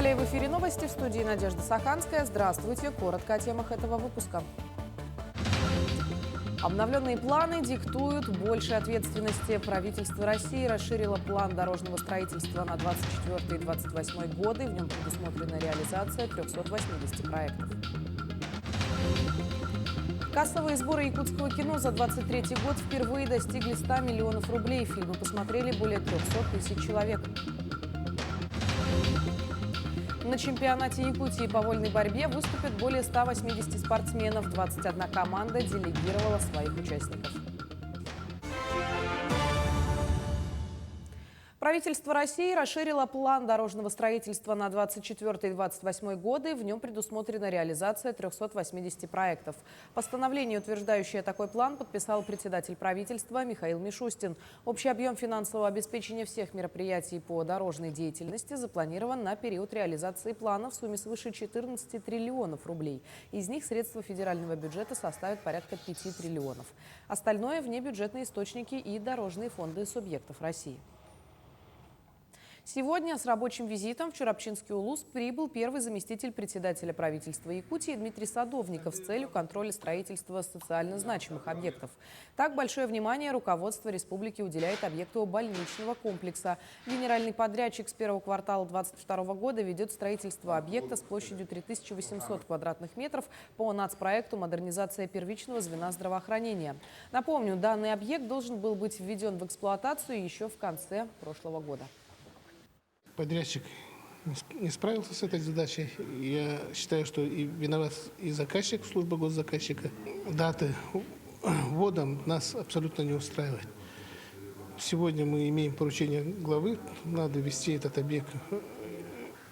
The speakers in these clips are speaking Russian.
Далее в эфире новости, в студии Надежда Саханская. Здравствуйте. Коротко о темах этого выпуска. Обновленные планы диктуют больше ответственности. Правительство России расширило план дорожного строительства на 24 и 28 годы. В нем предусмотрена реализация 380 проектов. Кассовые сборы якутского кино за 2023 год впервые достигли 100 миллионов рублей. Фильмы посмотрели более 300 тысяч человек. На чемпионате Якутии по вольной борьбе выступят более 180 спортсменов. 21 команда делегировала своих участников. Правительство России расширило план дорожного строительства на 24 и 28 годы. В нем предусмотрена реализация 380 проектов. Постановление, утверждающее такой план, подписал председатель правительства Михаил Мишустин. Общий объем финансового обеспечения всех мероприятий по дорожной деятельности запланирован на период реализации плана в сумме свыше 14 триллионов рублей. Из них средства федерального бюджета составят порядка 5 триллионов. Остальное – внебюджетные источники и дорожные фонды субъектов России. Сегодня с рабочим визитом в Чурапчинский улус прибыл первый заместитель председателя правительства Якутии Дмитрий Садовников с целью контроля строительства социально значимых объектов. Так, большое внимание руководство республики уделяет объекту больничного комплекса. Генеральный подрядчик с первого квартала 2022 года ведет строительство объекта с площадью 3800 квадратных метров по нацпроекту «Модернизация первичного звена здравоохранения». Напомню, данный объект должен был быть введен в эксплуатацию еще в конце прошлого года. Подрядчик не справился с этой задачей. Я считаю, что и виноват и заказчик, служба госзаказчика. Даты ввода нас абсолютно не устраивает. Сегодня мы имеем поручение главы, надо ввести этот объект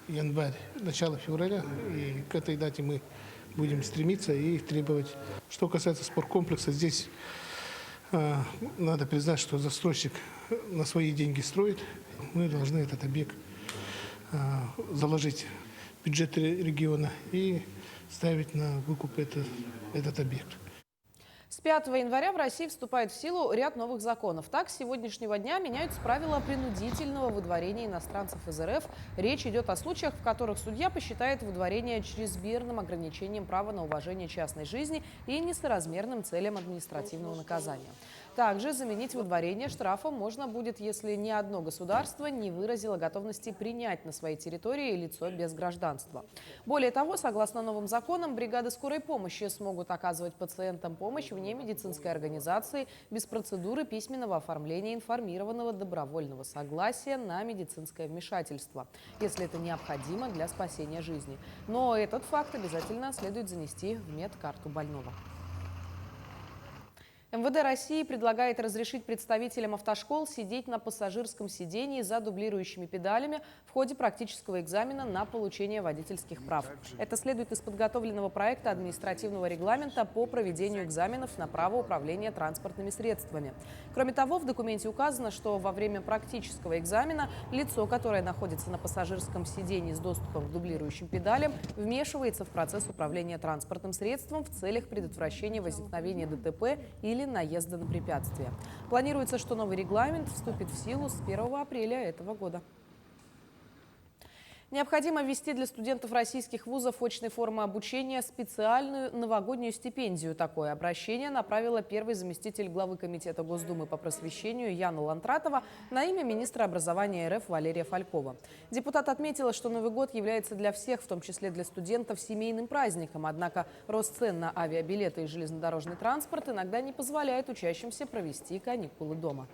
январь, начало февраля. И к этой дате мы будем стремиться и требовать. Что касается спорткомплекса, здесь надо признать, что застройщик на свои деньги строит. Мы должны этот объект заложить в бюджет региона и ставить на выкуп этот объект. С 5 января в России вступает в силу ряд новых законов. Так, с сегодняшнего дня меняются правила принудительного выдворения иностранцев из РФ. Речь идет о случаях, в которых судья посчитает выдворение чрезмерным ограничением права на уважение частной жизни и несоразмерным целям административного наказания. Также заменить выдворение штрафом можно будет, если ни одно государство не выразило готовности принять на своей территории лицо без гражданства. Более того, согласно новым законам, бригады скорой помощи смогут оказывать пациентам помощь вне медицинской организации без процедуры письменного оформления информированного добровольного согласия на медицинское вмешательство, если это необходимо для спасения жизни. Но этот факт обязательно следует занести в медкарту больного. МВД России предлагает разрешить представителям автошкол сидеть на пассажирском сидении за дублирующими педалями в ходе практического экзамена на получение водительских прав. Это следует из подготовленного проекта административного регламента по проведению экзаменов на право управления транспортными средствами. Кроме того, в документе указано, что во время практического экзамена лицо, которое находится на пассажирском сидении с доступом к дублирующим педалям, вмешивается в процесс управления транспортным средством в целях предотвращения возникновения ДТП или наезда на препятствия. Планируется, что новый регламент вступит в силу с 1 апреля этого года. Необходимо ввести для студентов российских вузов очной формы обучения специальную новогоднюю стипендию. Такое обращение направила первый заместитель главы Комитета Госдумы по просвещению Яна Лантратова на имя министра образования РФ Валерия Фалькова. Депутат отметила, что Новый год является для всех, в том числе для студентов, семейным праздником. Однако рост цен на авиабилеты и железнодорожный транспорт иногда не позволяет учащимся провести каникулы дома.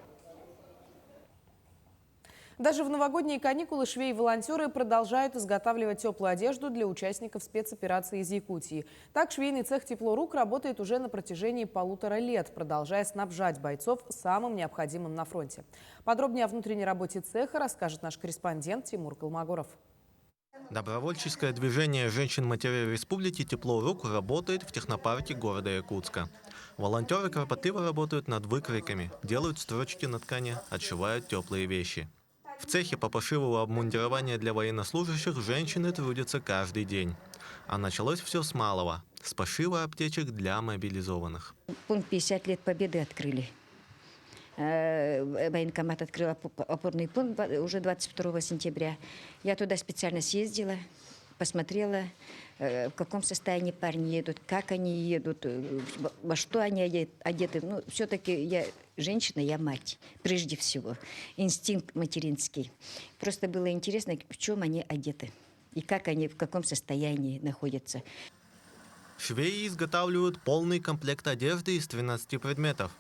Даже в новогодние каникулы швеи-волонтеры продолжают изготавливать теплую одежду для участников спецоперации из Якутии. Так, швейный цех «Тепло рук» работает уже на протяжении 1,5 лет, продолжая снабжать бойцов самым необходимым на фронте. Подробнее о внутренней работе цеха расскажет наш корреспондент Тимур Колмогоров. Добровольческое движение женщин-матерей Республики «Тепло рук» работает в технопарке города Якутска. Волонтеры кропотливо работают над выкройками, делают строчки на ткани, отшивают теплые вещи. В цехе по пошиву обмундирования для военнослужащих женщины трудятся каждый день. А началось все с малого – с пошива аптечек для мобилизованных. Пункт 50 лет Победы открыли. Военкомат открыл опорный пункт уже 22 сентября. Я туда специально съездила, посмотрела, в каком состоянии парни едут, как они едут, во что они одеты. Ну, все-таки я женщина, я мать, прежде всего. Инстинкт материнский. Просто было интересно, в чем они одеты и как они, в каком состоянии находятся. Швеи изготавливают полный комплект одежды из 13 предметов.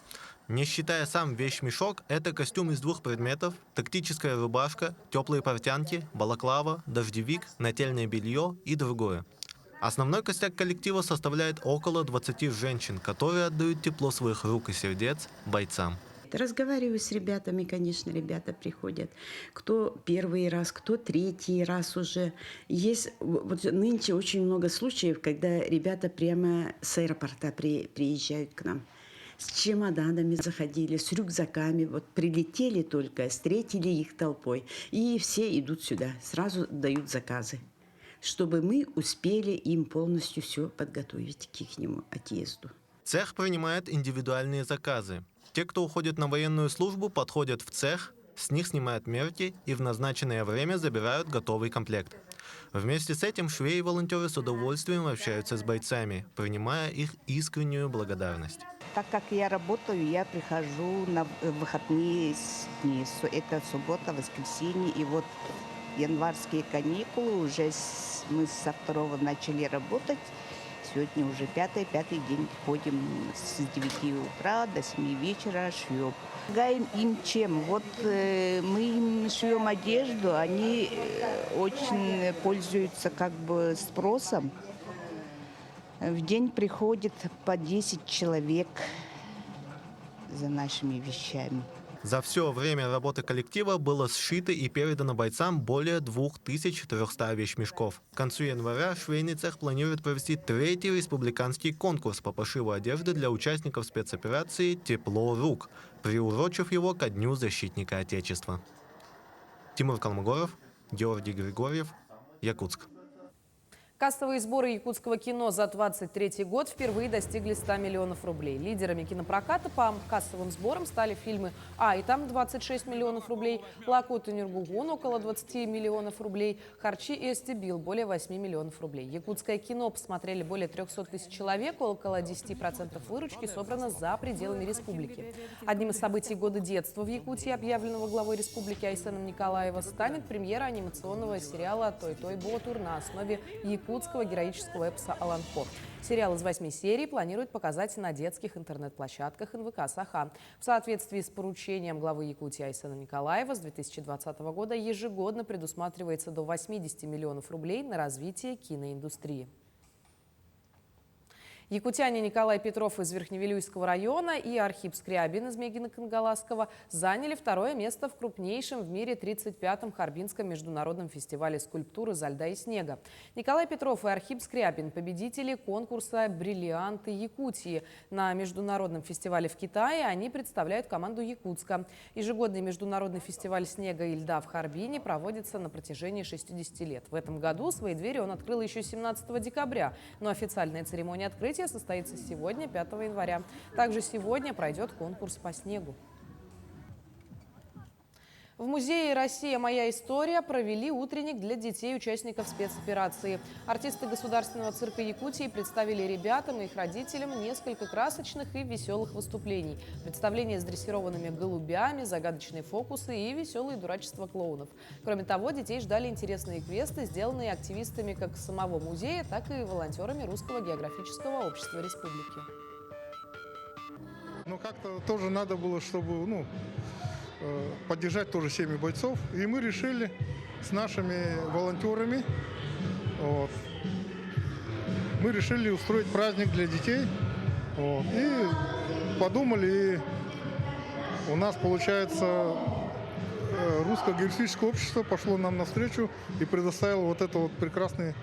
Не считая сам вещмешок, это костюм из 2 предметов, тактическая рубашка, теплые портянки, балаклава, дождевик, нательное белье и другое. Основной костяк коллектива составляет около 20 женщин, которые отдают тепло своих рук и сердец бойцам. Разговариваю с ребятами, конечно, ребята приходят. Кто первый раз, кто третий раз уже. Есть вот нынче очень много случаев, когда ребята прямо с аэропорта приезжают к нам. С чемоданами заходили, с рюкзаками. Вот прилетели только, встретили их толпой. И все идут сюда, сразу дают заказы, чтобы мы успели им полностью все подготовить к их отъезду. Цех принимает индивидуальные заказы. Те, кто уходит на военную службу, подходят в цех, с них снимают мерки и в назначенное время забирают готовый комплект. Вместе с этим швеи и волонтеры с удовольствием общаются с бойцами, принимая их искреннюю благодарность. Так как я работаю, я прихожу на выходные дни. Это суббота, воскресенье. И вот январские каникулы уже мы со 2 начали работать. Сегодня уже пятый день ходим с 9 утра до 7 вечера шьем. Помогаем им чем? Вот мы им шьем одежду, они очень пользуются как бы спросом. В день приходит по 10 человек за нашими вещами. За все время работы коллектива было сшито и передано бойцам более 2300 вещмешков. К концу января швейный цех планирует провести 3-й республиканский конкурс по пошиву одежды для участников спецоперации «Тепло рук», приурочив его ко Дню защитника Отечества. Тимур Калмогоров, Георгий Григорьев, Якутск. Кассовые сборы якутского кино за 2023 год впервые достигли 100 миллионов рублей. Лидерами кинопроката по кассовым сборам стали фильмы «А» и там 26 миллионов рублей, «Лакут и Нюргугун» около 20 миллионов рублей, «Харчи» и «Эстебил» более 8 миллионов рублей. Якутское кино посмотрели более 300 тысяч человек, около 10% выручки собрано за пределами республики. Одним из событий года детства в Якутии, объявленного главой республики Айсеном Николаева, станет премьера анимационного сериала «Той-Той Ботур» на основе якутского героического эпоса «Аланхо». Сериал из 8 серий планируют показать на детских интернет-площадках НВК «Саха». В соответствии с поручением главы Якутии Айсена Николаева с 2020 года ежегодно предусматривается до 80 миллионов рублей на развитие киноиндустрии. Якутяне Николай Петров из Верхневилюйского района и Архип Скрябин из Мегино-Кангаласского заняли 2-е место в крупнейшем в мире 35-м Харбинском международном фестивале скульптуры изо льда и снега. Николай Петров и Архип Скрябин – победители конкурса «Бриллианты Якутии». На международном фестивале в Китае они представляют команду Якутска. Ежегодный международный фестиваль снега и льда в Харбине проводится на протяжении 60 лет. В этом году свои двери он открыл еще 17 декабря, но официальная церемония открытия состоится сегодня, 5 января. Также сегодня пройдет конкурс по снегу. В музее «Россия. Моя история» провели утренник для детей участников спецоперации. Артисты Государственного цирка Якутии представили ребятам и их родителям несколько красочных и веселых выступлений. Представления с дрессированными голубями, загадочные фокусы и веселые дурачества клоунов. Кроме того, детей ждали интересные квесты, сделанные активистами как самого музея, так и волонтерами Русского географического общества республики. Но как-то тоже надо было, чтобы поддержать тоже семьи бойцов. И мы решили с нашими волонтерами, мы решили устроить праздник для детей. И подумали, и у нас, получается, Русское географическое общество пошло нам навстречу и предоставило вот этот вот прекрасный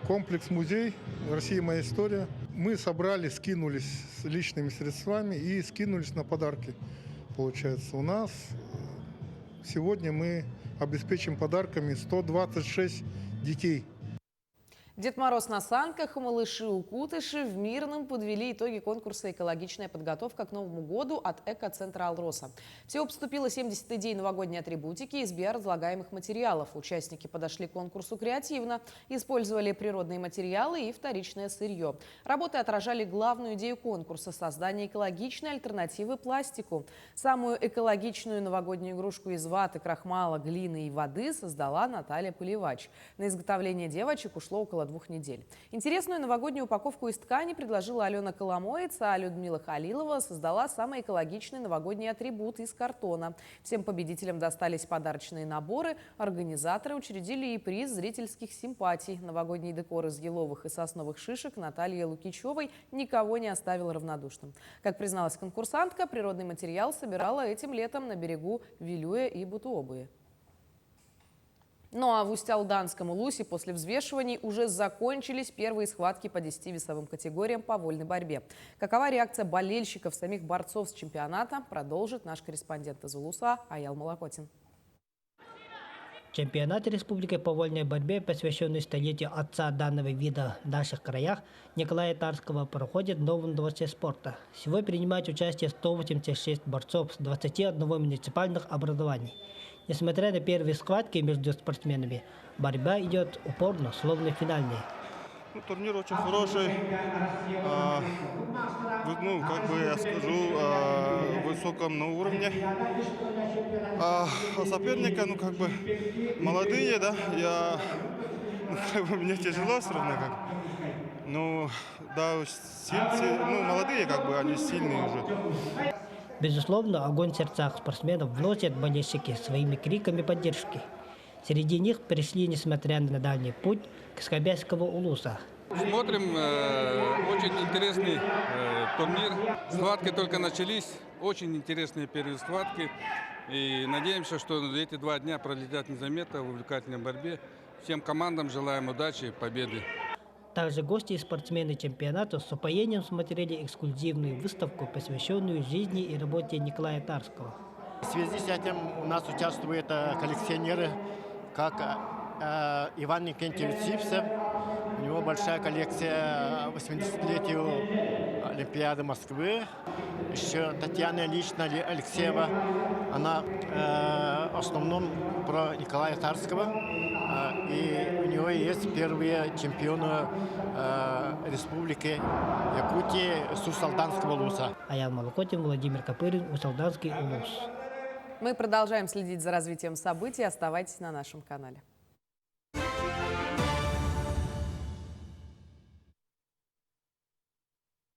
комплекс-музей «Россия. Моя история». Мы собрали, скинулись с личными средствами и скинулись на подарки. Получается, у нас сегодня мы обеспечим подарками 126 детей. Дед Мороз на санках, малыши-укутыши в Мирном подвели итоги конкурса «Экологичная подготовка к Новому году» от Эко-центра «Алроса». Всего поступило 70 идей новогодней атрибутики из биоразлагаемых материалов. Участники подошли к конкурсу креативно, использовали природные материалы и вторичное сырье. Работы отражали главную идею конкурса – создание экологичной альтернативы пластику. Самую экологичную новогоднюю игрушку из ваты, крахмала, глины и воды создала Наталья Поливач. На изготовление девочек ушло около 2 недель. Интересную новогоднюю упаковку из ткани предложила Алена Коломоец, а Людмила Халилова создала самый экологичный новогодний атрибут из картона. Всем победителям достались подарочные наборы. Организаторы учредили и приз зрительских симпатий. Новогодний декор из еловых и сосновых шишек Натальи Лукичевой никого не оставил равнодушным. Как призналась конкурсантка, природный материал собирала этим летом на берегу Вилюя и Бутуобуи. Ну а в Усть-Алданском Улусе после взвешиваний уже закончились первые схватки по 10 весовым категориям по вольной борьбе. Какова реакция болельщиков, самих борцов с чемпионата, продолжит наш корреспондент из Улуса Аял Малакотин. Чемпионат республики по вольной борьбе, посвященный столетию отца данного вида в наших краях Николая Тарского, проходит в новом дворце спорта. Всего принимают участие 186 борцов с 21 муниципальных образований. Несмотря на первые схватки между спортсменами, борьба идет упорно, словно финальная. Турнир очень хороший, как бы я скажу, высоком на уровне. Соперника, молодые, да, мне тяжело все равно, молодые, они сильные уже. Безусловно, огонь в сердцах спортсменов вносят болельщики своими криками поддержки. Среди них пришли, несмотря на дальний путь, к Скобяйскому Улуса. Смотрим, очень интересный турнир. Схватки только начались, очень интересные первые схватки. И надеемся, что эти 2 дня пролетят незаметно в увлекательной борьбе. Всем командам желаем удачи и победы. Также гости и спортсмены чемпионата с упоением смотрели эксклюзивную выставку, посвященную жизни и работе Николая Тарского. В связи с этим у нас участвуют коллекционеры, как Иван Никентьевич Сипсев. У него большая коллекция 80-летию Олимпиады Москвы. Еще Татьяна Ильична Алексеева. Она в основном про Николая Тарского. И у него есть первые чемпионы республики Якутии с Усть-Алданского Улуса. Аял Малакотин, Владимир Копырин, Усть-Алданский Улус. Мы продолжаем следить за развитием событий. Оставайтесь на нашем канале.